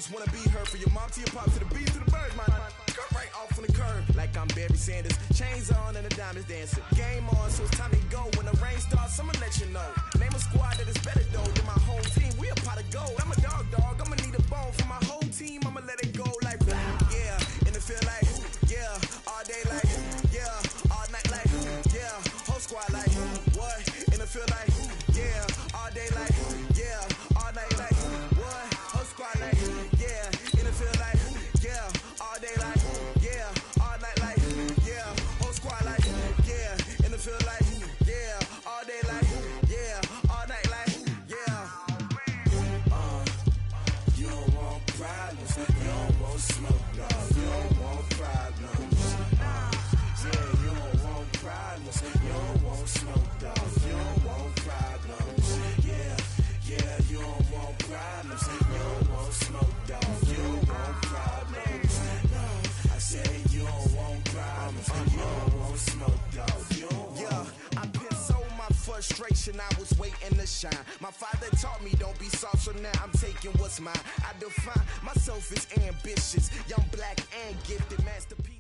just wanna be heard. For your mom to your pop to the beat to the birds, man. Cut right off on the curb like I'm Barry Sanders. Chains on and the diamonds dancing. Game on, so it's time to go. When the rain starts, I'ma let you know. Name a squad that is better though than my whole team. We a pot of gold. I'm a dog. I'ma need a bone for my whole team. I'ma let it go like yeah. And it feel like yeah. All day like yeah. All night like yeah. Whole squad like what? And it feel like yeah. All day like yeah. All night like what? Whole squad like yeah. And it feel like yeah. All day like yeah. All night like yeah. Whole squad like yeah. And it feel like yeah. All day like yeah. All night like yeah. You don't want problems. You don't want smoke, no. You don't want problems. Yeah, you don't want problems. You don't want smoke, dog. You don't want problems. Yeah, you don't want problems. You don't want smoke, dog. You don't want problems. No, I said you don't want problems. You don't want smoke, dog. You don't want. Yeah, I pissed so my frustration. I was waiting to shine. My father taught me don't be soft, so now I'm taking what's mine. I define myself as ambitious, young, black, and gifted, Master P.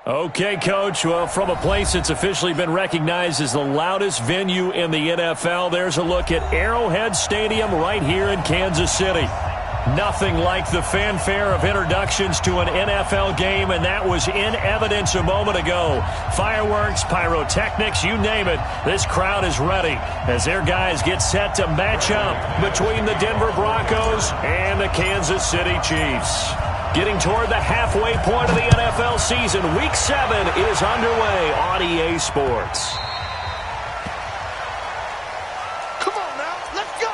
Okay, Coach. Well, from a place that's officially been recognized as the loudest venue in the NFL, there's a look at Arrowhead Stadium right here in Kansas City. Nothing like the fanfare of introductions to an NFL game, and that was in evidence a moment ago. Fireworks, pyrotechnics, you name it. This crowd is ready as their guys get set to match up between the Denver Broncos and the Kansas City Chiefs. Getting toward the halfway point of the NFL season, Week 7 is underway on EA Sports. Come on now, let's go!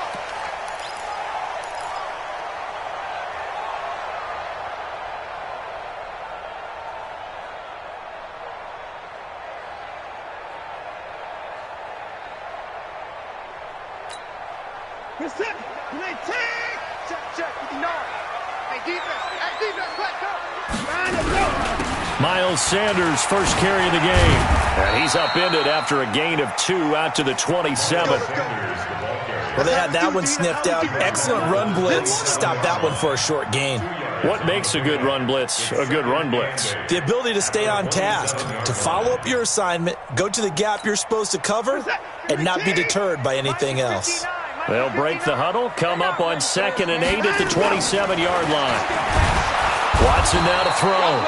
Reset, play take! Check, you know it. Hey, defense, let's go! Miles Sanders, first carry of the game. And he's upended after a gain of 2 out to the 27. Well, they had that one sniffed out. Excellent run blitz. Stopped that one for a short gain. What makes a good run blitz a good run blitz? The ability to stay on task, to follow up your assignment, go to the gap you're supposed to cover, and not be deterred by anything else. They'll break the huddle, come up on 2nd and 8 at the 27-yard line. Watson now to throw.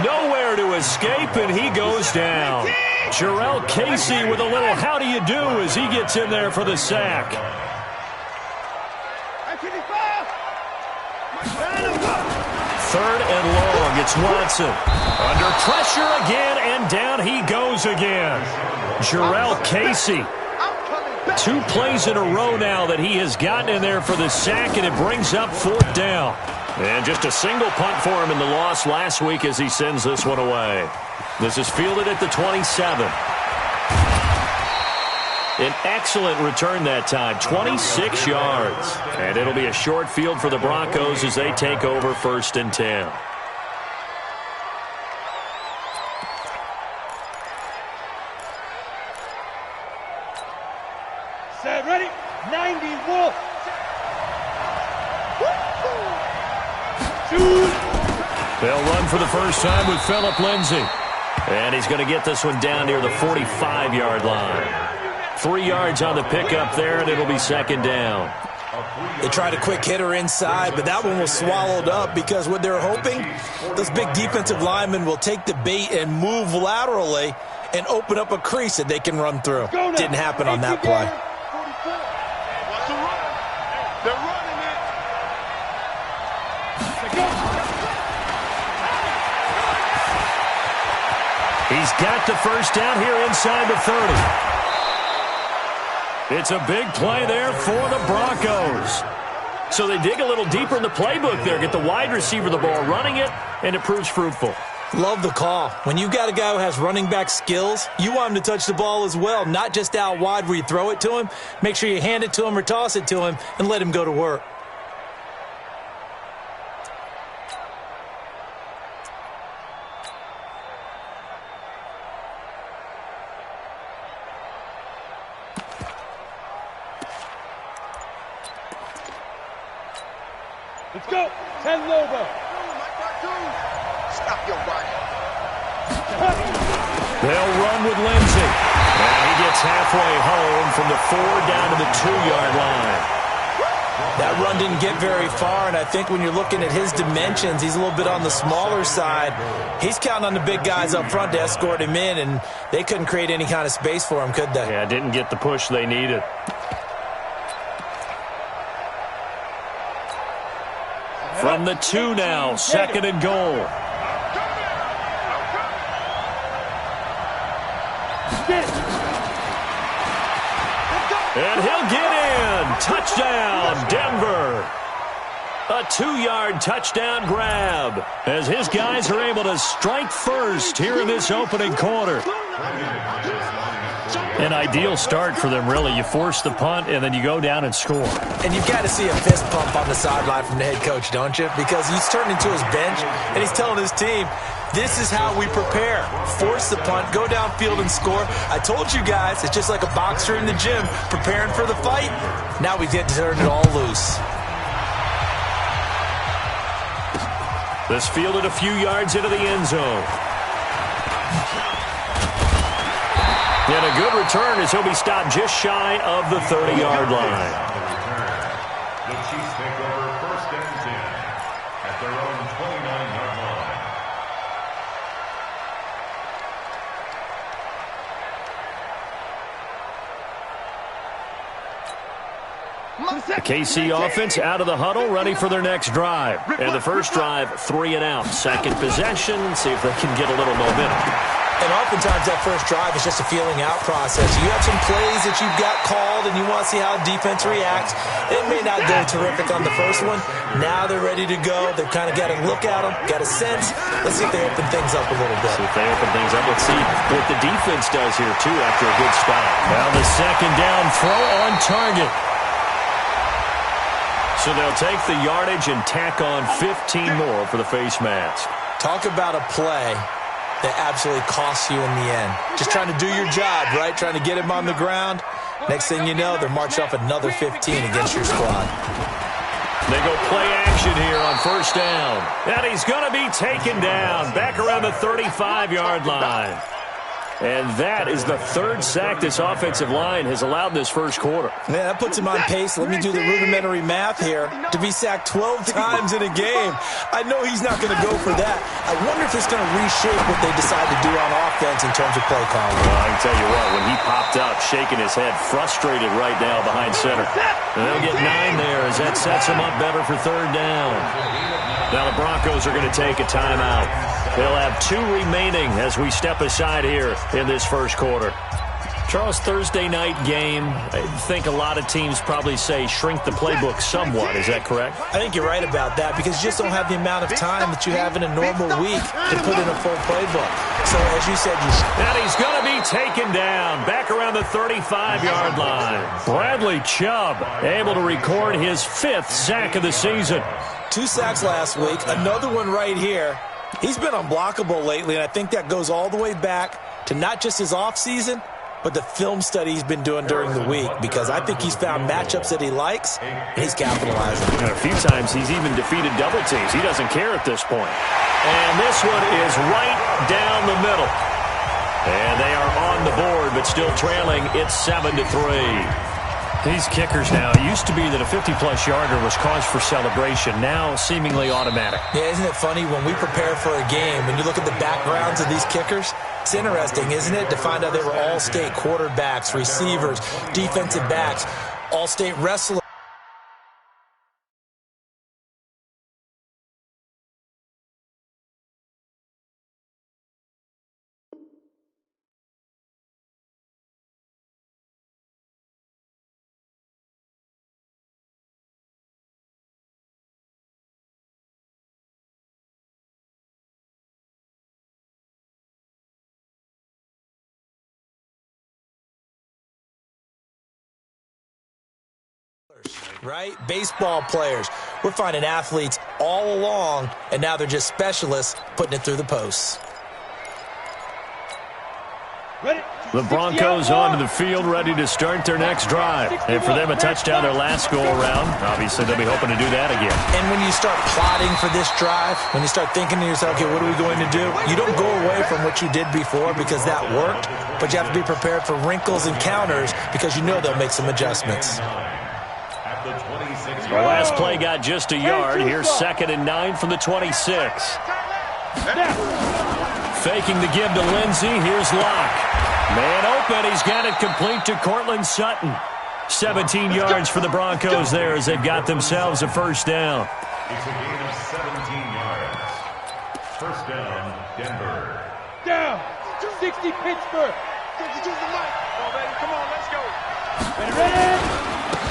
Nowhere to escape, and he goes down. Jarrell Casey with a little how do you do as he gets in there for the sack. Third and long, it's Watson. Under pressure again, and down he goes again. Jarrell Casey. 2 plays in a row now that he has gotten in there for the sack, and it brings up 4th down. And just a single punt for him in the loss last week as he sends this one away. This is fielded at the 27. An excellent return that time, 26 yards. And it'll be a short field for the Broncos as they take over 1st and 10. Set, ready? 90 Wolf. They'll run for the first time with Phillip Lindsay. And he's going to get this one down near the 45-yard line. 3 yards on the pickup there, and it'll be 2nd down. They tried a quick hitter inside, but that one was swallowed up because what they're hoping, those big defensive linemen will take the bait and move laterally and open up a crease that they can run through. Didn't happen on that play. They're running it. He's got the first down here inside the 30. It's a big play there for the Broncos. So they dig a little deeper in the playbook there, get the wide receiver the ball, running it, and it proves fruitful. Love the call. When you've got a guy who has running back skills, you want him to touch the ball as well, not just out wide where you throw it to him. Make sure you hand it to him or toss it to him and let him go to work. Let's go. 10 Lobo. Stop your running. They'll run with Lindsey. And he gets halfway home from the 4 down to the 2-yard line. That run didn't get very far, and I think when you're looking at his dimensions, he's a little bit on the smaller side. He's counting on the big guys up front to escort him in, and they couldn't create any kind of space for him, could they? Yeah, didn't get the push they needed. From the 2 now, 2nd and goal. And he'll get in. Touchdown, Denver. A 2-yard touchdown grab as his guys are able to strike first here in this opening quarter. An ideal start for them, really. You force the punt, and then you go down and score. And you've got to see a fist pump on the sideline from the head coach, don't you? Because he's turning to his bench, and he's telling his team, this is how we prepare. Force the punt, go downfield and score. I told you guys, it's just like a boxer in the gym preparing for the fight. Now we get to turn it all loose. This fielded a few yards into the end zone. And a good return as he'll be stopped just shy of the 30-yard line. The Chiefs take over 1st and 10 at their own 29-yard line. The KC offense out of the huddle, ready for their next drive. And the first drive, 3 and out. Second possession, see if they can get a little momentum. And oftentimes that first drive is just a feeling out process. You have some plays that you've got called and you want to see how the defense reacts. It may not go terrific on the first one. Now they're ready to go. They've kind of got a look at them, got a sense. Let's see if they open things up a little bit. See if they open things up. Let's see what the defense does here, too, after a good stop. Now the second down throw on target. So they'll take the yardage and tack on 15 more for the face mask. Talk about a play that absolutely costs you in the end. Just trying to do your job, right? Trying to get him on the ground. Next thing you know, they're marching off another 15 against your squad. They go play action here on first down. And he's going to be taken down back around the 35-yard line. And that is the 3rd sack this offensive line has allowed this first quarter. Yeah, that puts him on pace. Let me do the rudimentary math here. To be sacked 12 times in a game. I know he's not going to go for that. I wonder if it's going to reshape what they decide to do on offense in terms of play calling. Well, I can tell you what, when he popped up, shaking his head, frustrated right now behind center. And they'll get 9 there as that sets him up better for 3rd down. Now the Broncos are going to take a timeout. They'll have 2 remaining as we step aside here in this first quarter. Charles, Thursday night game, I think a lot of teams probably say shrink the playbook somewhat. Is that correct? I think you're right about that because you just don't have the amount of time that you have in a normal week to put in a full playbook. So, as you said, and he's going to be taken down back around the 35-yard line. Bradley Chubb able to record his 5th sack of the season. 2 sacks last week, another one right here. He's been unblockable lately, and I think that goes all the way back to not just his offseason, but the film study he's been doing during the week, because I think he's found matchups that he likes, and he's capitalizing. And a few times he's even defeated double teams. He doesn't care at this point. And this one is right down the middle. And they are on the board, but still trailing. It's 7-3. These kickers now, it used to be that a 50-plus yarder was cause for celebration. Now, seemingly automatic. Yeah, isn't it funny when we prepare for a game, when you look at the backgrounds of these kickers, it's interesting, isn't it, to find out they were all-state quarterbacks, receivers, defensive backs, all-state wrestlers. Right? Baseball players. We're finding athletes all along, and now they're just specialists putting it through the posts. Ready? The Broncos onto the field, ready to start their next drive. And for them, a touchdown their last go-around. Obviously, they'll be hoping to do that again. And when you start plotting for this drive, when you start thinking to yourself, okay, what are we going to do? You don't go away from what you did before because that worked, but you have to be prepared for wrinkles and counters because you know they'll make some adjustments. The last play got just a yard. Here's 2nd and 9 from the 26. Faking the give to Lindsey. Here's Locke. Man open. He's got it complete to Cortland Sutton. 17 yards for the Broncos there as they've got themselves a first down. It's a gain of 17 yards. First down, Denver. Down. 60 Pittsburgh. Come on, let's go. Ready?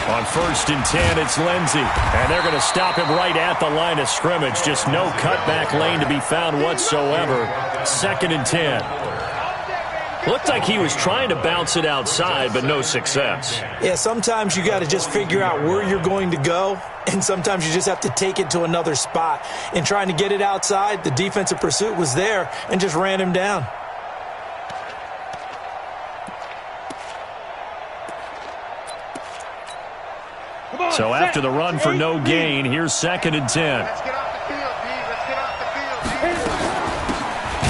On 1st and 10, it's Lindsey. And they're going to stop him right at the line of scrimmage. Just no cutback lane to be found whatsoever. 2nd and 10. Looked like he was trying to bounce it outside, but no success. Yeah, sometimes you got to just figure out where you're going to go, and sometimes you just have to take it to another spot. In trying to get it outside, the defensive pursuit was there and just ran him down. So after the run for no gain, here's 2nd and 10. Let's get off the field, D. Let's get off the field.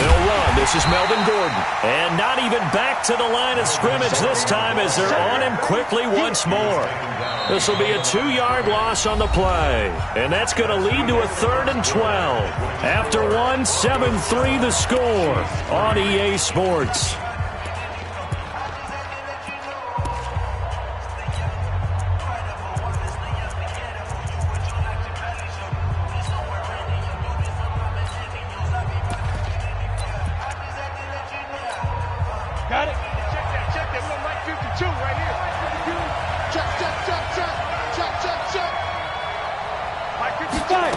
They'll run. This is Melvin Gordon. And not even back to the line of scrimmage this time as they're on him quickly once more. This will be a 2-yard loss on the play. And that's going to lead to a 3rd and 12. After one, 7-3 the score on EA Sports. Got it? Check that. We're on Mike 52 right here. Check. Mike 55.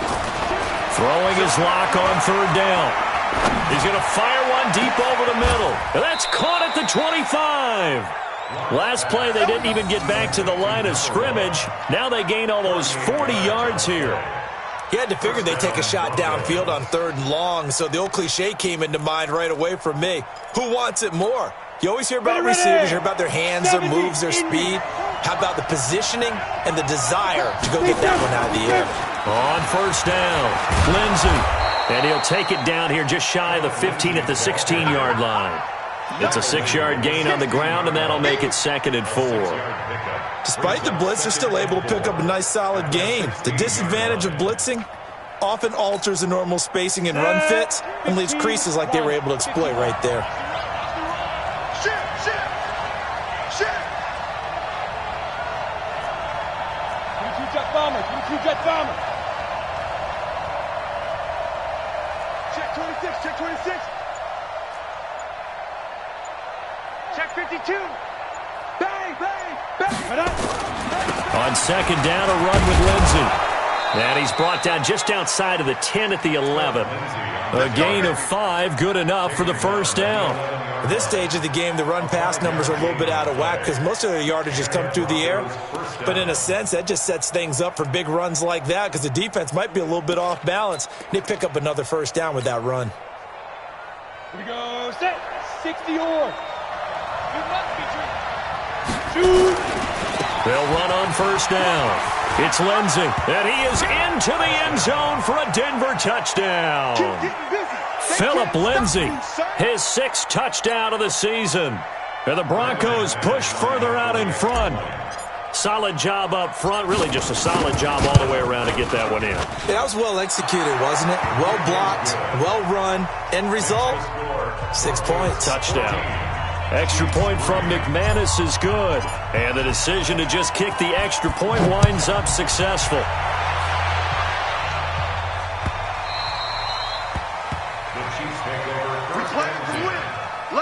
Throwing his lock on 3rd down. He's going to fire one deep over the middle. That's caught at the 25. Last play, they didn't even get back to the line of scrimmage. Now they gain almost 40 yards here. You had to figure they'd take a shot downfield on 3rd and long, so the old cliche came into mind right away for me. Who wants it more? You always hear about receivers, you hear about their hands, their moves, their speed. How about the positioning and the desire to go get that one out of the air? On 1st down, Lindsey. And he'll take it down here just shy of the 15 at the 16-yard line. It's a 6-yard gain on the ground, and that'll make it 2nd and 4. Despite the blitz, they're still able to pick up a nice, solid gain. The disadvantage of blitzing often alters the normal spacing and run fits and leaves creases like they were able to exploit right there. Shit. Jet bomber. Check 26. Check 52. Bang. On 2nd down, a run with Lindsey. And he's brought down just outside of the 10 at the 11. A gain of 5, good enough for the first down. At this stage of the game, the run-pass numbers are a little bit out of whack because most of their yardage has come through the air. But in a sense, that just sets things up for big runs like that because the defense might be a little bit off balance. They pick up another first down with that run. Here we go. Set. 60 or. You must be shoot. They'll run on first down. It's Lindsey, and he is into the end zone for a Denver touchdown. Phillip Lindsey, his 6th touchdown of the season. And the Broncos push further out in front. Solid job up front, really just a solid job all the way around to get that one in. Yeah, that was well executed, wasn't it? Well blocked, well run. End result, 6 points. Touchdown. Extra point from McManus is good. And the decision to just kick the extra point winds up successful. The Chiefs take over first and 10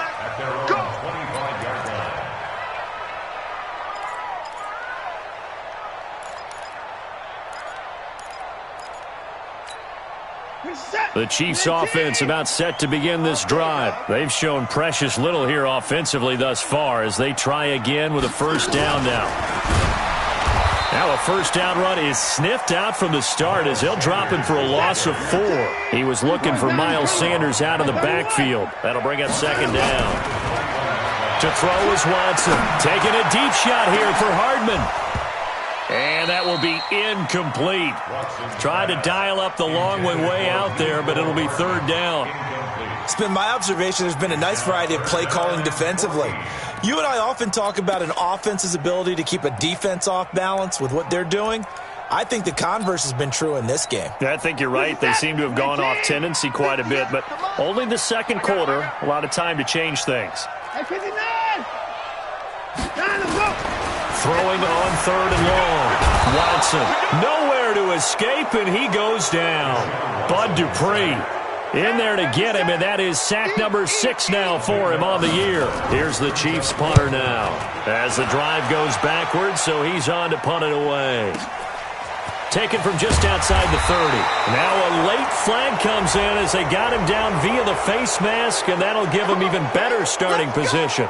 at their own 25-yard line. The Chiefs offense about set to begin this drive. They've shown precious little here offensively thus far as they try again with a first down now. Now a first down run is sniffed out from the start as they'll drop him for a loss of 4. He was looking for Miles Sanders out of the backfield. That'll bring up 2nd down. To throw is Watson. Taking a deep shot here for Hardman. And that will be incomplete. Trying to dial up the long way out there, but it'll be third down. It's been my observation there's been a nice variety of play calling defensively. You and I often talk about an offense's ability to keep a defense off balance with what they're doing. I think the converse has been true in this game. I think you're right. They seem to have gone off tendency quite a bit, but only the second quarter. A lot of time to change things. Hey, 59! Time to go! Throwing on third and long. Watson nowhere to escape, and he goes down. Bud Dupree in there to get him, and that is sack number 6 now for him on the year. Here's the Chiefs punter now as the drive goes backwards, so he's on to punt it away. Taken from just outside the 30. Now a late flag comes in as they got him down via the face mask, and that'll give him even better starting position.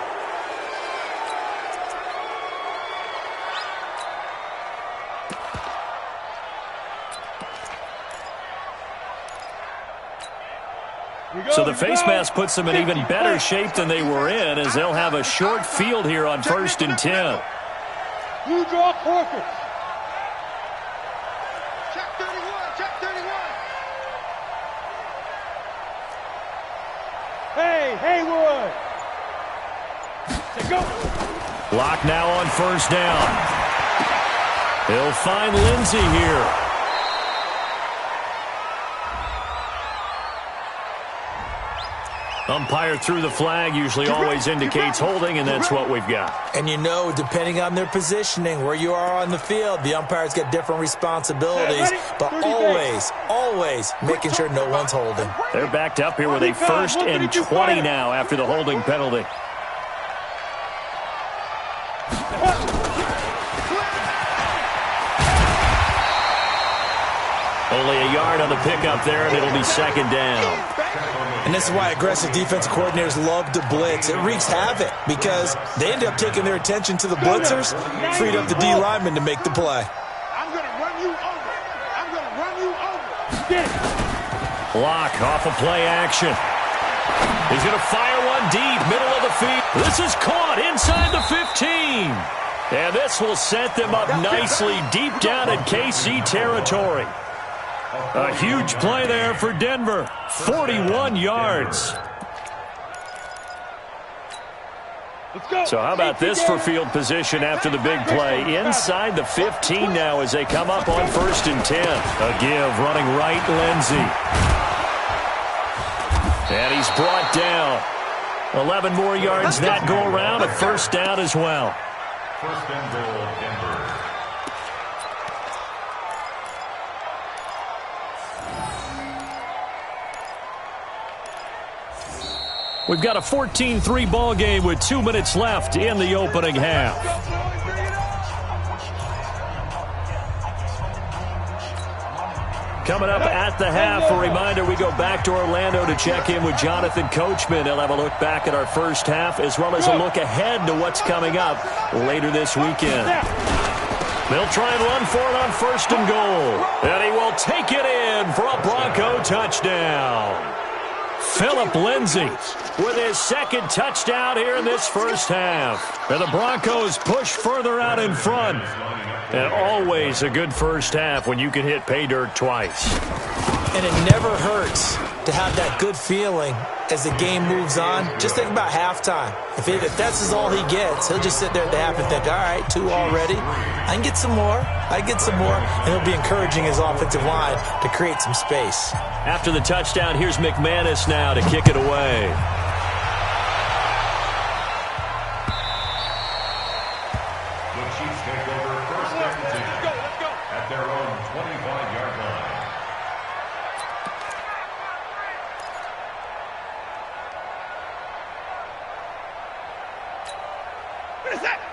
So the face mask puts them in even better shape than they were in, as they'll have a short field here on 1st and 10. You draw corker. Check 31, check 31. Hey, Haywood. Let's go. Lock now on 1st down. He'll find Lindsey here. Umpire threw the flag, usually always indicates holding, and that's what we've got. And you know, depending on their positioning, where you are on the field, the umpires get different responsibilities, but always making sure no one's holding. They're backed up here with a 1st and 20 now after the holding penalty. Only a yard on the pickup there, and it'll be 2nd down. And this is why aggressive defense coordinators love to blitz. It wreaks havoc because they end up taking their attention to the blitzers, freed up the D lineman to make the play. I'm going to run you over. I'm going to run you over. Get it. Lock off of play action. He's going to fire one deep, middle of the field. This is caught inside the 15. And this will set them up nicely deep down in KC territory. A huge play there for Denver. 41 yards. So how about this for field position after the big play? Inside the 15 now as they come up on 1st and 10. A give running right, Lindsey. And he's brought down. 11 more yards that go around. A 1st down as well. 1st and goal, Denver. We've got a 14-3 ball game with 2 minutes left in the opening half. Coming up at the half, a reminder, we go back to Orlando to check in with Jonathan Coachman. He'll have a look back at our first half as well as a look ahead to what's coming up later this weekend. They'll try and run for it on 1st and goal. And he will take it in for a Bronco touchdown. Phillip Lindsay with his 2nd touchdown here in this first half. And the Broncos push further out in front. And always a good first half when you can hit pay dirt twice. And it never hurts to have that good feeling as the game moves on. Just think about halftime. If that's all he gets, he'll just sit there at the half and think, all right, 2 already. I can get some more. And he'll be encouraging his offensive line to create some space. After the touchdown, here's McManus now to kick it away. The Chiefs take over 1st and 10 at their own 25-yard line.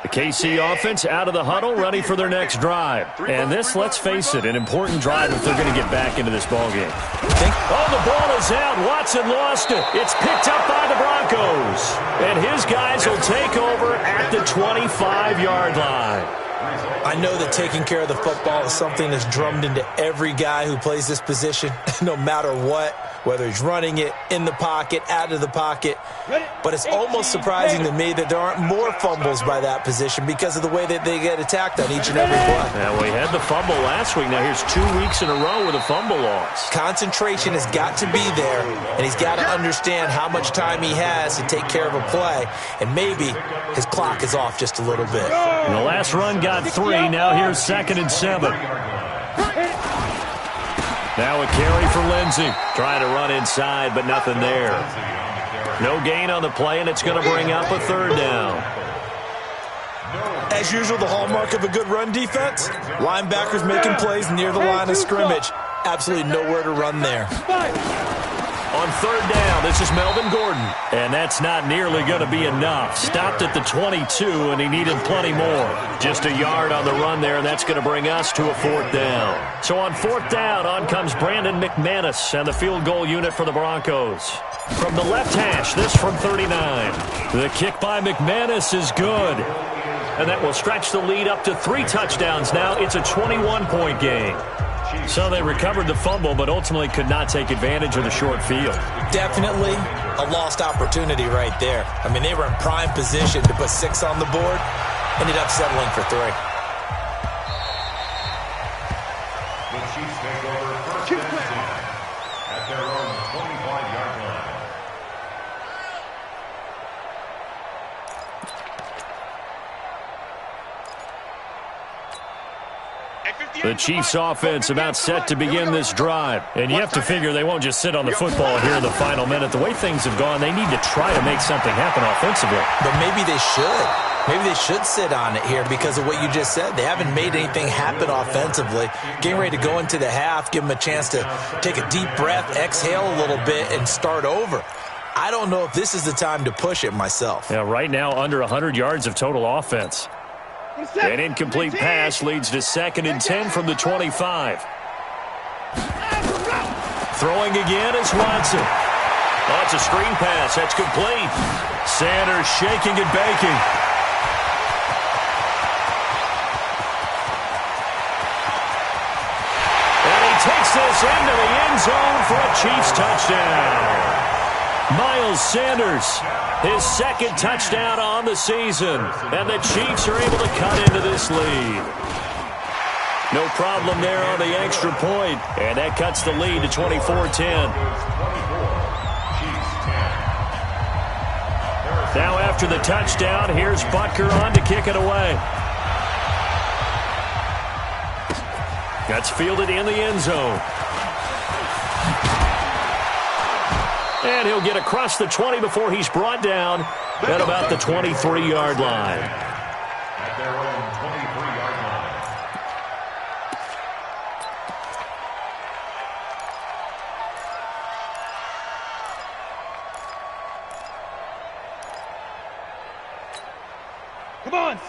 The KC offense out of the huddle, ready for their next drive. And this, let's face it, an important drive if they're going to get back into this ballgame. Oh, the ball is out. Watson lost it. It's picked up by the Broncos. And his guys will take over at the 25-yard line. I know that taking care of the football is something that's drummed into every guy who plays this position, no matter what. whether he's running it in the pocket, out of the pocket. But it's almost surprising to me that there aren't more fumbles by that position because of the way that they get attacked on each and every play. Yeah, we had the fumble last week. Now here's 2 weeks in a row with a fumble loss. Concentration has got to be there, and he's got to understand how much time he has to take care of a play, and maybe his clock is off just a little bit. And the last run got 3. Now here's 2nd and 7. Now a carry for Lindsey. Trying to run inside, but nothing there. No gain on the play, and it's going to bring up a 3rd down. As usual, the hallmark of a good run defense, linebackers making plays near the line of scrimmage. Absolutely nowhere to run there. On 3rd down, this is Melvin Gordon. And that's not nearly going to be enough. Stopped at the 22, and he needed plenty more. Just a yard on the run there, and that's going to bring us to a 4th down. So on 4th down, on comes Brandon McManus and the field goal unit for the Broncos. From the left hash, this from 39. The kick by McManus is good. And that will stretch the lead up to 3 touchdowns now. It's a 21-point game. So they recovered the fumble, but ultimately could not take advantage of the short field. Definitely a lost opportunity right there. I mean, they were in prime position to put 6 on the board. Ended up settling for 3. The Chiefs take over 1st and 10 at their own 25-yard line. The Chiefs offense about set to begin this drive. And you have to figure they won't just sit on the football here in the final minute. The way things have gone, they need to try to make something happen offensively. But maybe they should. Maybe they should sit on it here because of what you just said. They haven't made anything happen offensively. Getting ready to go into the half, give them a chance to take a deep breath, exhale a little bit, and start over. I don't know if this is the time to push it myself. Yeah, right now under 100 yards of total offense. An incomplete pass leads to 2nd and 10 from the 25. Throwing again is Watson. Oh, it's a screen pass. That's complete. Sanders shaking and baking. And he takes this into the end zone for a Chiefs touchdown. Miles Sanders, his 2nd touchdown on the season. And the Chiefs are able to cut into this lead. No problem there on the extra point. And that cuts the lead to 24-10. Now after the touchdown, here's Butker on to kick it away. That's fielded in the end zone. And he'll get across the 20 before he's brought down at about the 23-yard line. At their own 23-yard line.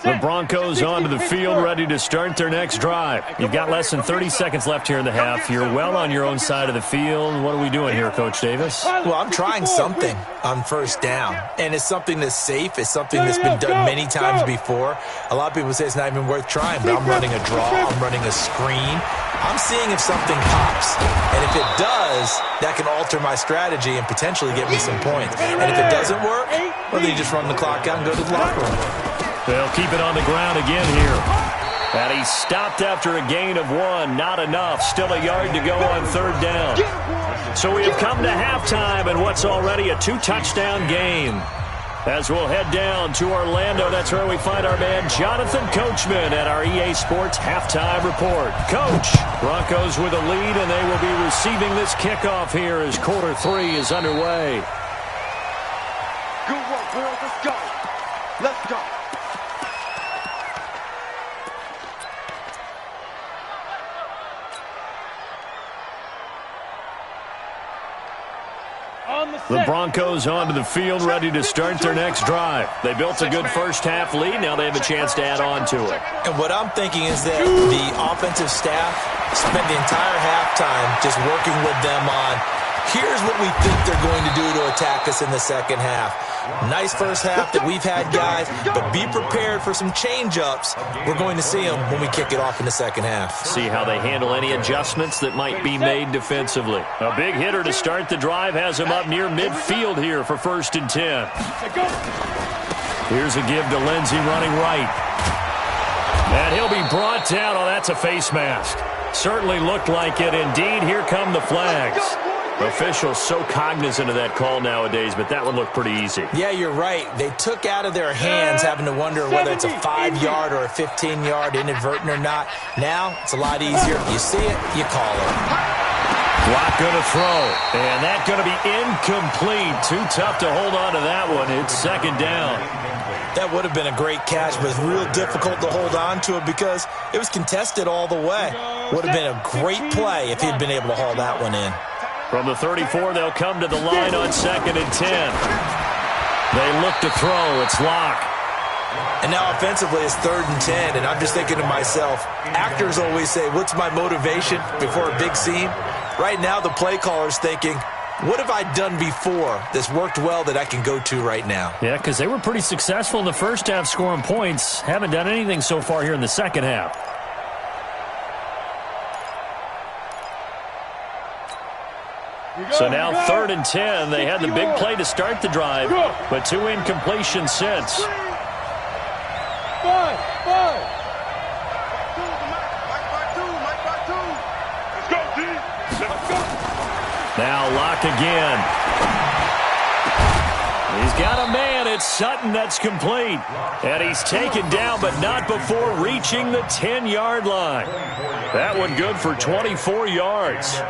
The Broncos onto the field, ready to start their next drive. You've got less than 30 seconds left here in the half. You're well on your own side of the field. What are we doing here, Coach Davis? Well, I'm trying something on 1st down, and it's something that's safe. It's something that's been done many times before. A lot of people say it's not even worth trying, but I'm running a draw. I'm running a screen. I'm seeing if something pops, and if it does, that can alter my strategy and potentially get me some points. And if it doesn't work, well, then you just run the clock out and go to the locker room. They'll keep it on the ground again here. And he stopped after a gain of 1. Not enough. Still a yard to go on 3rd down. So we have come to halftime in what's already a 2-touchdown game. As we'll head down to Orlando, that's where we find our man Jonathan Coachman at our EA Sports Halftime Report. Coach, Broncos with a lead, and they will be receiving this kickoff here as quarter 3 is underway. Good work, girls. Let's go. Let's go. The Broncos onto the field, ready to start their next drive. They built a good first half lead. Now they have a chance to add on to it. And what I'm thinking is that the offensive staff spent the entire halftime just working with them on Here's what we think they're going to do to attack us in the second half. Nice first half that we've had, guys, but be prepared for some change-ups. We're going to see them when we kick it off in the second half. See how they handle any adjustments that might be made defensively. A big hitter to start the drive has him up near midfield here for 1st and 10. Here's a give to Lindsey running right. And he'll be brought down. Oh, that's a face mask. Certainly looked like it. Indeed, here come the flags. Officials so cognizant of that call nowadays, but that one looked pretty easy. Yeah, you're right. They took out of their hands having to wonder whether it's a 5-yard or a 15-yard inadvertent or not. Now, it's a lot easier. You see it, you call it. Block going to throw, and that's going to be incomplete. Too tough to hold on to that one. It's 2nd down. That would have been a great catch, but it's real difficult to hold on to it because it was contested all the way. Would have been a great play if he'd been able to haul that one in. From the 34, they'll come to the line on 2nd and 10. They look to throw. It's Locke. And now offensively, it's 3rd and 10, and I'm just thinking to myself, actors always say, what's my motivation before a big scene? Right now, the play caller's thinking, what have I done before that's worked well that I can go to right now? Yeah, because they were pretty successful in the first half scoring points. Haven't done anything so far here in the second half. So now 3rd and 10. They had the big play to start the drive, but 2 incompletions since. Now Locke again. He's got a man. It's Sutton that's complete. And he's taken down, but not before reaching the 10-yard line. That one good for 24 yards.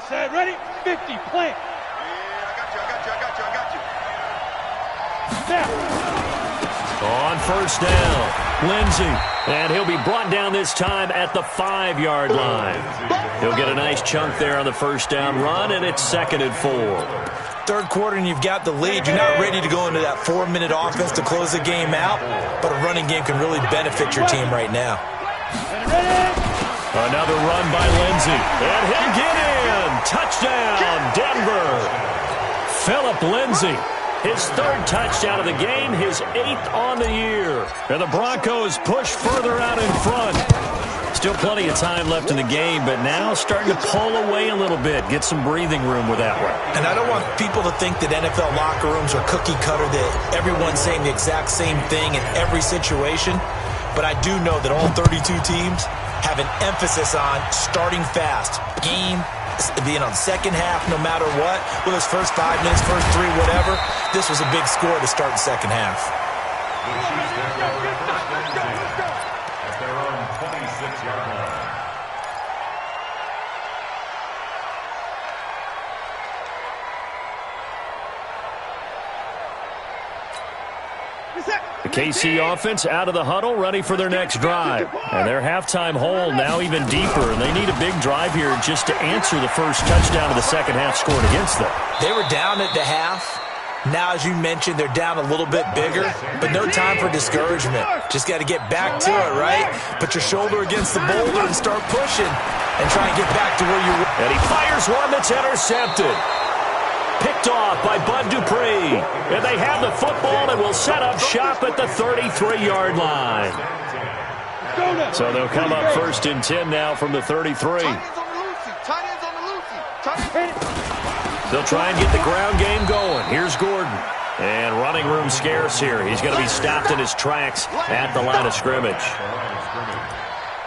Set, ready, 50, plant. I got you. Now. On 1st down, Lindsey. And he'll be brought down this time at the 5-yard line. He'll get a nice chunk there on the 1st down run, and it's 2nd and 4. 3rd quarter and you've got the lead. You're not ready to go into that 4-minute offense to close the game out, but a running game can really benefit your team right now. Another run by Lindsey, and he'll get in. Touchdown, Denver. Phillip Lindsey, his 3rd touchdown of the game, his 8th on the year. And the Broncos push further out in front. Still plenty of time left in the game, but now starting to pull away a little bit, get some breathing room with that one. And I don't want people to think that NFL locker rooms are cookie cutter, that everyone's saying the exact same thing in every situation. But I do know that all 32 teams have an emphasis on starting fast. Game being on second half no matter what. Whether it's first 5 minutes, first 3, whatever. This was a big score to start the second half. At their own 26-yard line. The KC offense out of the huddle, ready for their next drive. And their halftime hole now even deeper, and they need a big drive here just to answer the first touchdown of the second half scored against them. They were down at the half. Now, as you mentioned, they're down a little bit bigger, but no time for discouragement. Just got to get back to it, right? Put your shoulder against the boulder and start pushing and try and get back to where you were. And he fires one that's intercepted. Picked off by Bud Dupree. And they have the football and will set up shop at the 33-yard line. So they'll come up 1st and 10 now from the 33. They'll try and get the ground game going. Here's Gordon. And running room scarce here. He's going to be stopped in his tracks at the line of scrimmage.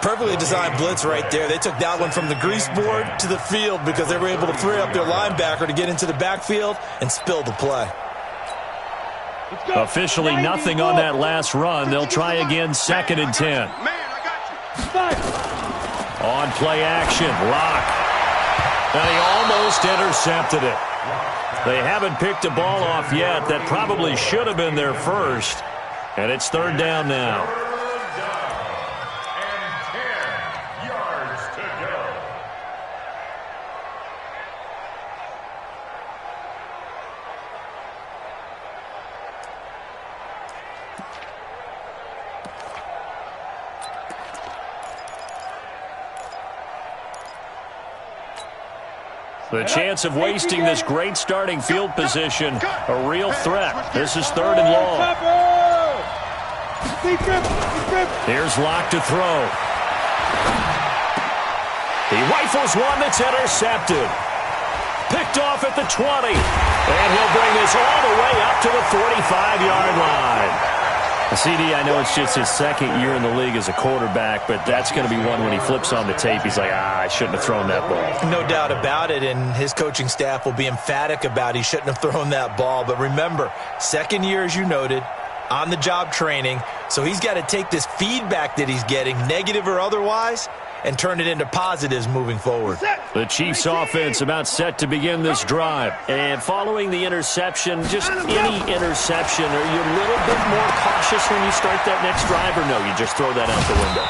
Perfectly designed blitz right there. They took that one from the grease board to the field because they were able to free up their linebacker to get into the backfield and spill the play. Officially nothing on that last run. They'll try again 2nd and 10. On play action, Locke. And he almost intercepted it. They haven't picked a ball off yet. That probably should have been their first. And it's 3rd down now. The chance of wasting this great starting field position, a real threat. This is 3rd and long. Here's Locke to throw. He rifles one that's intercepted. Picked off at the 20. And he'll bring this all the way up to the 45-yard line. CD, I know it's just his 2nd year in the league as a quarterback, but that's going to be one when he flips on the tape. He's like, I shouldn't have thrown that ball. No doubt about it, and his coaching staff will be emphatic about he shouldn't have thrown that ball. But remember, 2nd year, as you noted, on-the-job training, so he's got to take this feedback that he's getting, negative or otherwise, and turn it into positives moving forward. The Chiefs offense about set to begin this drive. And following the interception, just any interception, are you a little bit more cautious when you start that next drive, or no, you just throw that out the window?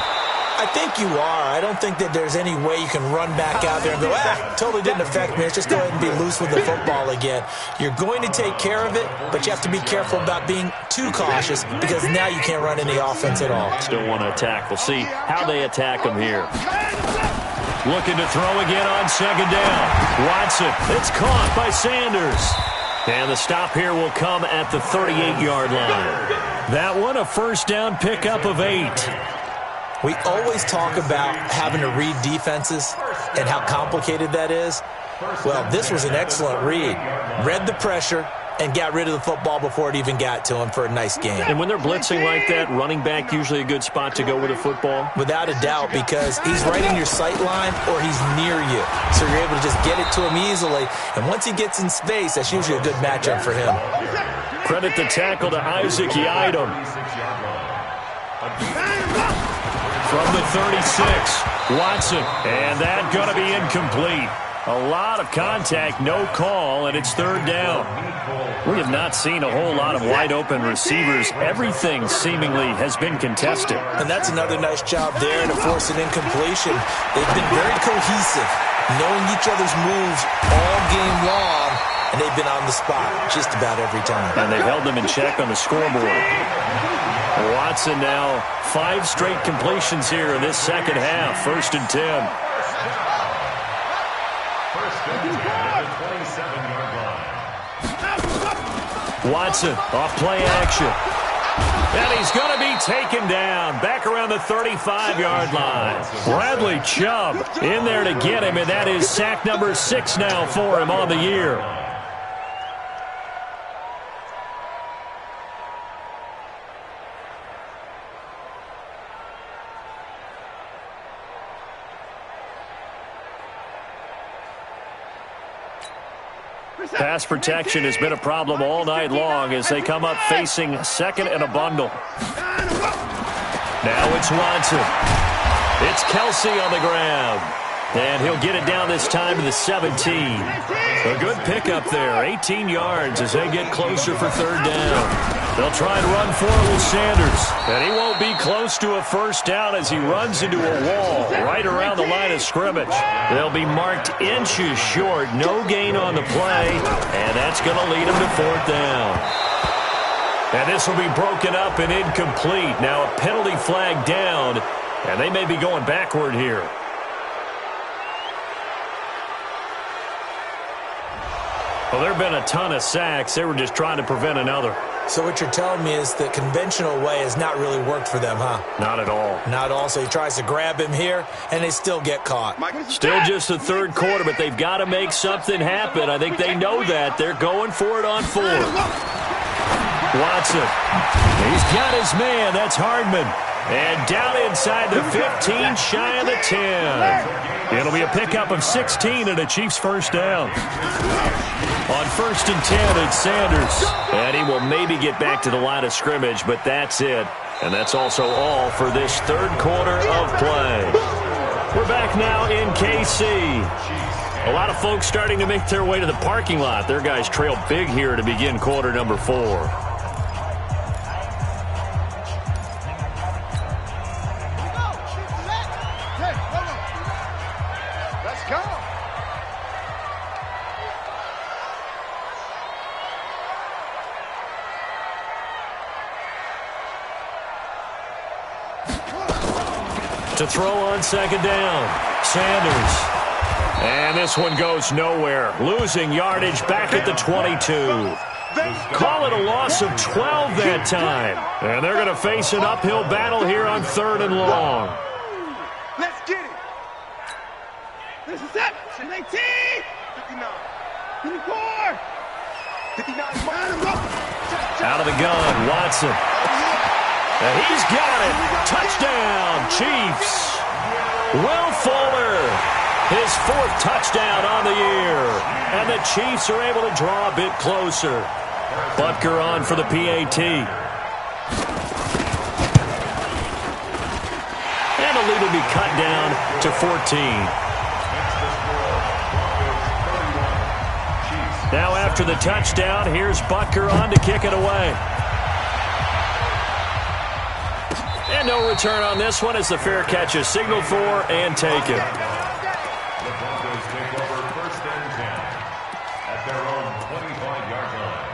I think you are. I don't think that there's any way you can run back out there and go, totally didn't affect me. Let's just go ahead and be loose with the football again. You're going to take care of it, but you have to be careful about being too cautious because now you can't run any offense at all. Still want to attack. We'll see how they attack him here. Looking to throw again on 2nd down. Watson, it's caught by Sanders. And the stop here will come at the 38-yard line. That one a 1st down pickup of 8. We always talk about having to read defenses and how complicated that is. Well, this was an excellent read. Read the pressure and got rid of the football before it even got to him for a nice game. And when they're blitzing like that, running back usually a good spot to go with a football? Without a doubt, because he's right in your sight line or he's near you. So you're able to just get it to him easily. And once he gets in space, that's usually a good matchup for him. Credit the tackle to Isaac Yiadom. From the 36, Watson, and that going to be incomplete. A lot of contact, no call, and it's 3rd down. We have not seen a whole lot of wide-open receivers. Everything seemingly has been contested. And that's another nice job there to force an incompletion. They've been very cohesive, knowing each other's moves all game long, and they've been on the spot just about every time. And they've held them in check on the scoreboard. Watson now 5 straight completions here in this 2nd half. 1st and 10. 1st and 10 at the 27-yard line. Watson off play action. And he's going to be taken down back around the 35-yard line. Bradley Chubb in there to get him, and that is sack number 6 now for him on the year. Pass protection has been a problem all night long as they come up facing 2nd and a bundle. Now it's Watson. It's Kelsey on the ground. And he'll get it down this time to the 17. A good pickup there. 18 yards as they get closer for 3rd down. They'll try and run for it with Sanders. And he won't be close to a 1st down as he runs into a wall right around the line of scrimmage. They'll be marked inches short. No gain on the play. And that's going to lead them to 4th down. And this will be broken up and incomplete. Now a penalty flag down. And they may be going backward here. Well, there have been a ton of sacks. They were just trying to prevent another. So what you're telling me is the conventional way has not really worked for them, huh? Not at all. Not at all. So he tries to grab him here, and they still get caught. Still just the 3rd quarter, but they've got to make something happen. I think they know that. They're going for it on 4. Watson. He's got his man. That's Hardman. And down inside the 15, shy of the 10. It'll be a pickup of 16 and a Chiefs 1st down. On 1st and 10, it's Sanders. And he will maybe get back to the line of scrimmage, but that's it. And that's also all for this 3rd quarter of play. We're back now in KC. A lot of folks starting to make their way to the parking lot. Their guys trail big here to begin quarter number 4. To throw on 2nd down. Sanders. And this one goes nowhere. Losing yardage back at the 22. Call it a loss of 12 that time. And they're going to face an uphill battle here on 3rd and long. Let's get it. This is it. 19. 59. 54. 59. Out of the gun, Watson. And he's got it. Touchdown, Chiefs. Will Fuller, his 4th touchdown on the year. And the Chiefs are able to draw a bit closer. Butker on for the PAT. And the lead will be cut down to 14. Now after the touchdown, here's Butker on to kick it away. And no return on this one as the fair catch is signaled for and taken. The Broncos take over 1st and 10 at their own 25-yard line.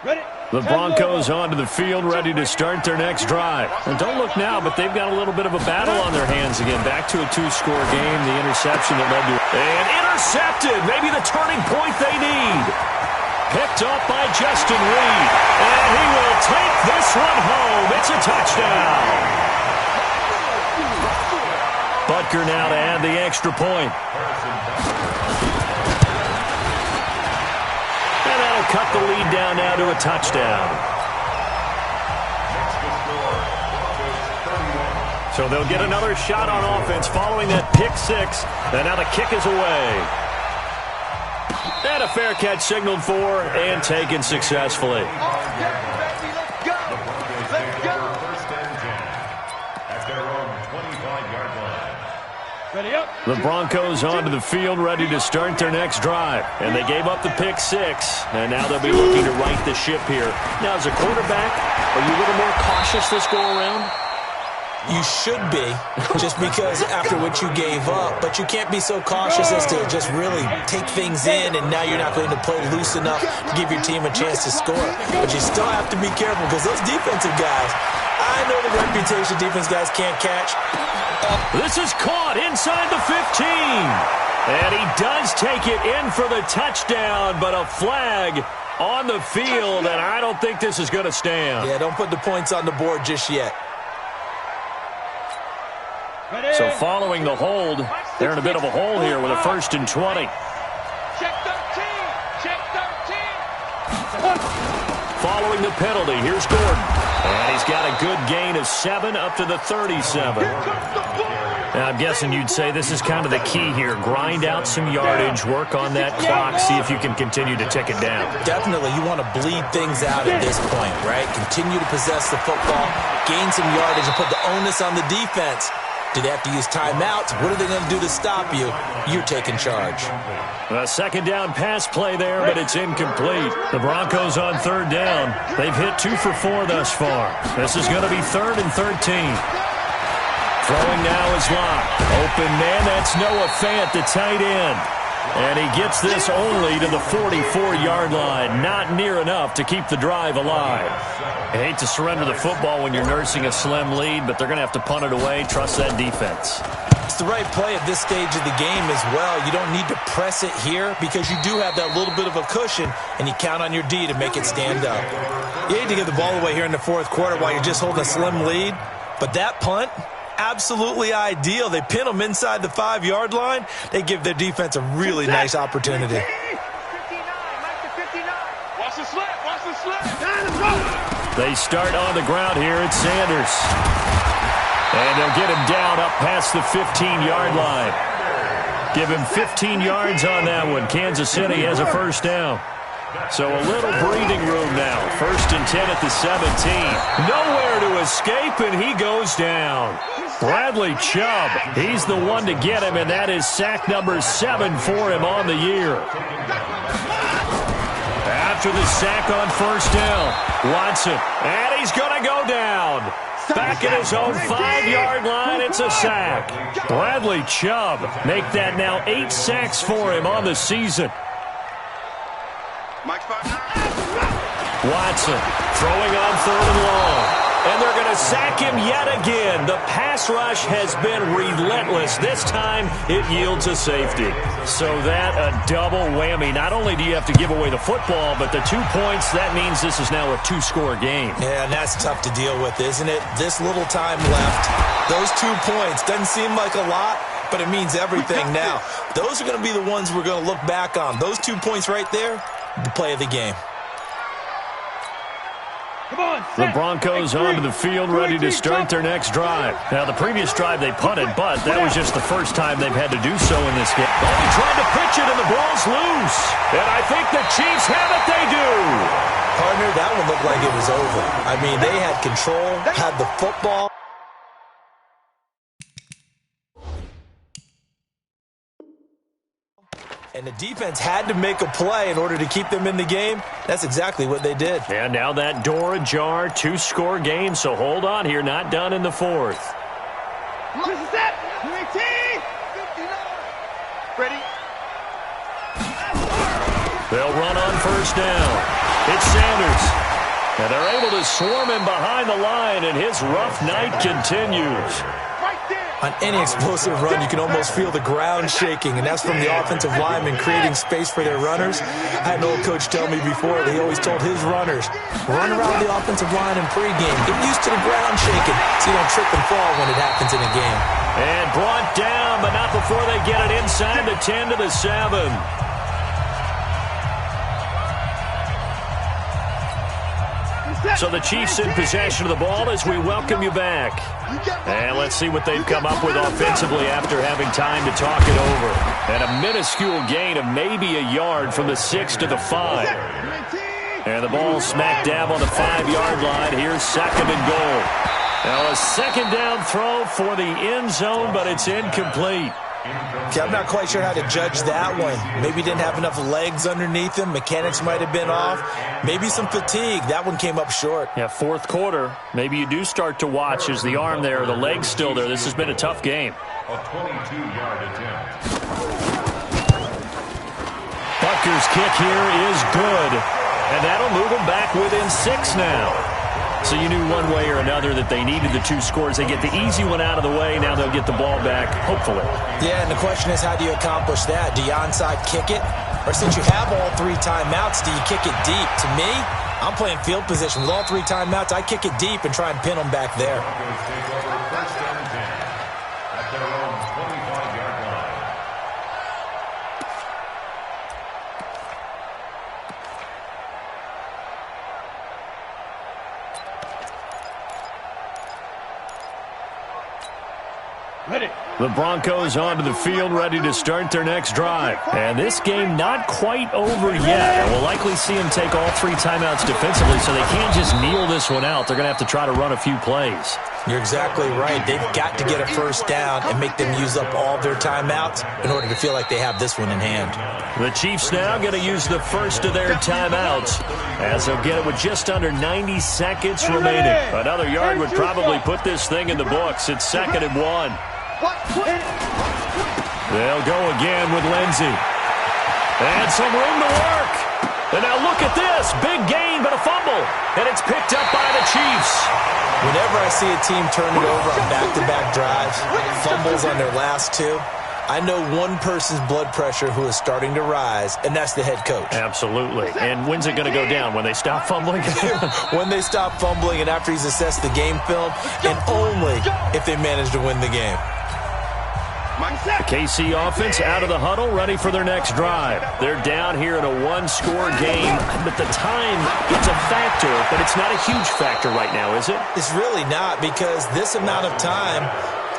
Ready. The Broncos onto the field, ready to start their next drive. And don't look now, but they've got a little bit of a battle on their hands again. Back to a 2-score game, the interception that led to... And intercepted! Maybe the turning point they need. Picked up by Justin Reed. And he will take this one home. It's a touchdown. Butker now to add the extra point. And that'll cut the lead down now to a touchdown. So they'll get another shot on offense following that pick 6. And now the kick is away. And a fair catch signaled for and taken successfully. Let's go. Let's go. 1st and 10 at their own 25-yard line. Ready up. The Broncos onto the field, ready to start their next drive. And they gave up the pick 6, and now they'll be looking to right the ship here. Now, as a quarterback, are you a little more cautious this go around? You should be, just because after what you gave up. But you can't be so cautious as to just really take things in, and now you're not going to play loose enough to give your team a chance to score. But you still have to be careful because those defensive guys, I know the reputation defense guys can't catch. This is caught inside the 15. And he does take it in for the touchdown, but a flag on the field, and I don't think this is going to stand. Yeah, don't put the points on the board just yet. So following the hold, they're in a bit of a hole here with a 1st and 20. Check 13. Check 13. Following the penalty, here's Gordon. And he's got a good gain of 7 up to the 37. Now, I'm guessing you'd say this is kind of the key here. Grind out some yardage, work on that clock, see if you can continue to tick it down. Definitely, you want to bleed things out at this point, right? Continue to possess the football, gain some yardage, and put the onus on the defense. Do they have to use timeouts? What are they going to do to stop you? You're taking charge. A 2nd down pass play there, but it's incomplete. The Broncos on 3rd down. They've hit 2 for 4 thus far. This is going to be 3rd and 13. Throwing now is Locke. Open man, that's Noah Fant, the tight end. And he gets this only to the 44-yard line. Not near enough to keep the drive alive. I hate to surrender the football when you're nursing a slim lead, but they're going to have to punt it away. Trust that defense. It's the right play at this stage of the game as well. You don't need to press it here because you do have that little bit of a cushion, and you count on your D to make it stand up. You hate to give the ball away here in the 4th quarter while you're just holding a slim lead, but that punt, absolutely ideal. They pin them inside the 5-yard line. They give their defense a really nice opportunity. 59. Mike to 59. Watch the slip. Watch the slip. They start on the ground here at Sanders. And they'll get him down up past the 15-yard line. Give him 15 yards on that one. Kansas City has a 1st down. So a little breathing room now. 1st and 10 at the 17. Nowhere to escape, and he goes down. Bradley Chubb, he's the one to get him, and that is sack number 7 for him on the year. After the sack on 1st down, Watson, and he's going to go down. Back at his own 5-yard line, it's a sack. Bradley Chubb make that now 8 sacks for him on the season. Watson throwing on 3rd and long. And they're going to sack him yet again. The pass rush has been relentless. This time, it yields a safety. So that a double whammy. Not only do you have to give away the football, but the 2 points, that means this is now a two-score game. Yeah, and that's tough to deal with, isn't it? This little time left. Those 2 points doesn't seem like a lot, but it means everything now. Those are going to be the ones we're going to look back on. Those 2 points right there, the play of the game. The Broncos onto the field, ready to start their next drive. Now, the previous drive they punted, but that was just the first time they've had to do so in this game. Oh, he tried to pitch it, and the ball's loose. And I think the Chiefs have it. They do. Partner, that one looked like it was over. I mean, they had control, had the football. And the defense had to make a play in order to keep them in the game. That's exactly what they did. And now that door ajar, two-score game, so hold on here, not done in the fourth. Ready? They'll run on first down. It's Sanders. And they're able to swarm him behind the line, and his rough night continues. On any explosive run, you can almost feel the ground shaking, and that's from the offensive linemen creating space for their runners. I had an old coach tell me before, he always told his runners, run around the offensive line in pregame. Get used to the ground shaking so you don't trip and fall when it happens in a game. And brought down, but not before they get it inside the 10 to the 7. So the Chiefs in possession of the ball as we welcome you back. And let's see what they've come up with offensively after having time to talk it over. And a minuscule gain of maybe a yard from the 6 to the 5. And the ball smack dab on the 5-yard line. Here's second and goal. Now a second down throw for the end zone, but it's incomplete. Okay, I'm not quite sure how to judge that one. Maybe didn't have enough legs underneath him. Mechanics might have been off. Maybe some fatigue. That one came up short. Yeah, fourth quarter. Maybe you do start to watch as the arm there, the leg's still there. This has been a tough game. A 22-yard attempt. Butker's kick here is good. And that'll move them back within 6 now. So you knew one way or another that they needed the 2 scores. They get the easy one out of the way. Now they'll get the ball back, hopefully. Yeah, and the question is, how do you accomplish that? Do you onside kick it? Or since you have all 3 timeouts, do you kick it deep? To me, I'm playing field position. With all 3 timeouts, I kick it deep and try and pin them back there. Take over first and 10 at their own 25-yard line. Ready. The Broncos onto the field, ready to start their next drive. And this game not quite over yet. And we'll likely see them take all 3 timeouts defensively, so they can't just kneel this one out. They're going to have to try to run a few plays. You're exactly right. They've got to get a first down and make them use up all their timeouts in order to feel like they have this one in hand. The Chiefs now going to use the first of their timeouts, as they'll get it with just under 90 seconds remaining. Another yard would probably put this thing in the books. It's 2nd and 1. They'll go again with Lindsey. And some room to work. And now look at this. Big gain, but a fumble. And it's picked up by the Chiefs. Whenever I see a team turn it over on back-to-back drives, fumbles on their last 2, I know one person's blood pressure who is starting to rise, and that's the head coach. Absolutely. And when's it going to go down? When they stop fumbling? When they stop fumbling and after he's assessed the game film, and only if they manage to win the game. The KC offense out of the huddle, ready for their next drive. They're down here in a 1-score game, but the time, it's a factor, but it's not a huge factor right now, is it? It's really not, because this amount of time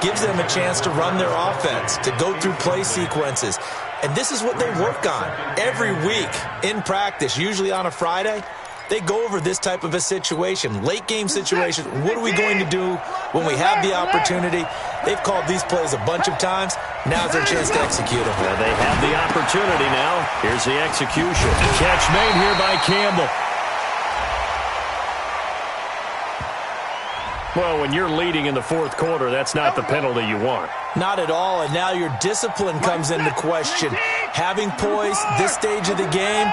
gives them a chance to run their offense, to go through play sequences. And this is what they work on every week in practice, usually on a Friday. They go over this type of a situation, late game situation. What are we going to do when we have the opportunity? They've called these plays a bunch of times. Now's their chance to execute them. Well, they have the opportunity now. Here's the execution. Catch made here by Campbell. Well, when you're leading in the fourth quarter, that's not the penalty you want. Not at all, and now your discipline comes into question. Having poise this stage of the game,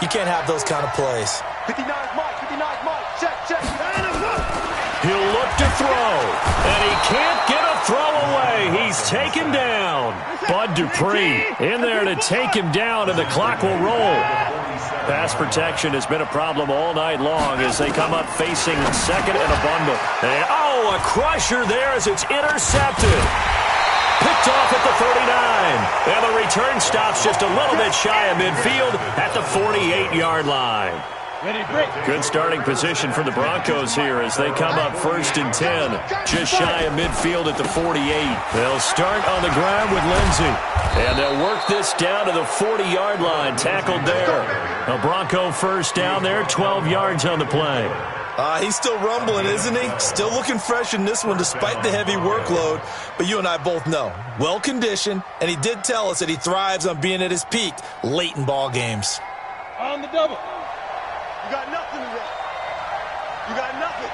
you can't have those kind of plays. 59 Mike, check. He'll to throw. And he can't get a throw away. He's taken down. Bud Dupree in there to take him down, and the clock will roll. Pass protection has been a problem all night long as they come up facing second and a bundle. And, a crusher there as it's intercepted. Picked off at the 39. And the return stops just a little bit shy of midfield at the 48-yard line. Good starting position for the Broncos here as they come up 1st and 10. Just shy of midfield at the 48. They'll start on the ground with Lindsey. And they'll work this down to the 40-yard line. Tackled there. A Bronco first down there, 12 yards on the play. He's still rumbling, isn't he? Still looking fresh in this one despite the heavy workload. But you and I both know, well-conditioned, and he did tell us that he thrives on being at his peak late in ball games. On the double. You got nothing today. You got nothing.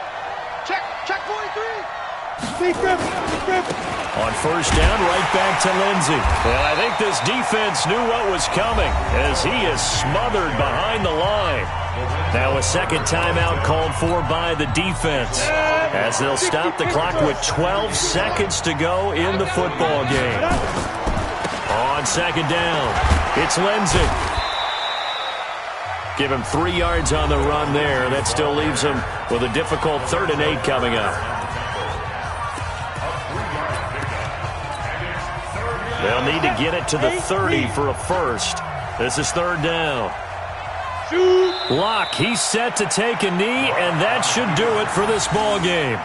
Check 43. On first down, right back to Lindsey. And I think this defense knew what was coming as he is smothered behind the line. Now a second timeout called for by the defense as they'll stop the clock with 12 seconds to go in the football game. On second down, it's Lindsey. Give him 3 yards on the run there. That still leaves him with a difficult 3rd and 8 coming up. They'll need to get it to the 30 for a first. This is 3rd down. Locke, he's set to take a knee, and that should do it for this ball game.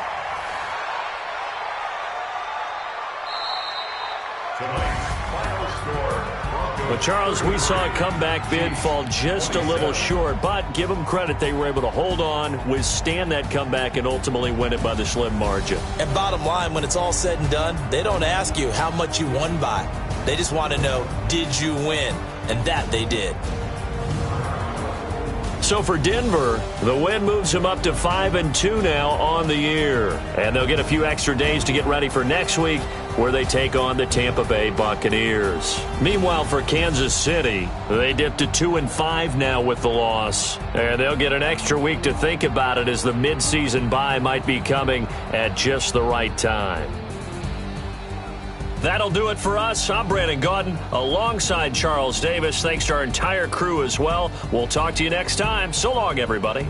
Well, Charles, we saw a comeback bid fall just a little short, but give them credit. They were able to hold on, withstand that comeback, and ultimately win it by the slim margin. And bottom line, when it's all said and done, they don't ask you how much you won by. They just want to know, did you win? And that they did. So for Denver, the win moves them up to 5-2 now on the year. And they'll get a few extra days to get ready for next week, where they take on the Tampa Bay Buccaneers. Meanwhile, for Kansas City, they dipped to 2-5 now with the loss. And they'll get an extra week to think about it as the midseason bye might be coming at just the right time. That'll do it for us. I'm Brandon Gaudin alongside Charles Davis. Thanks to our entire crew as well. We'll talk to you next time. So long, everybody.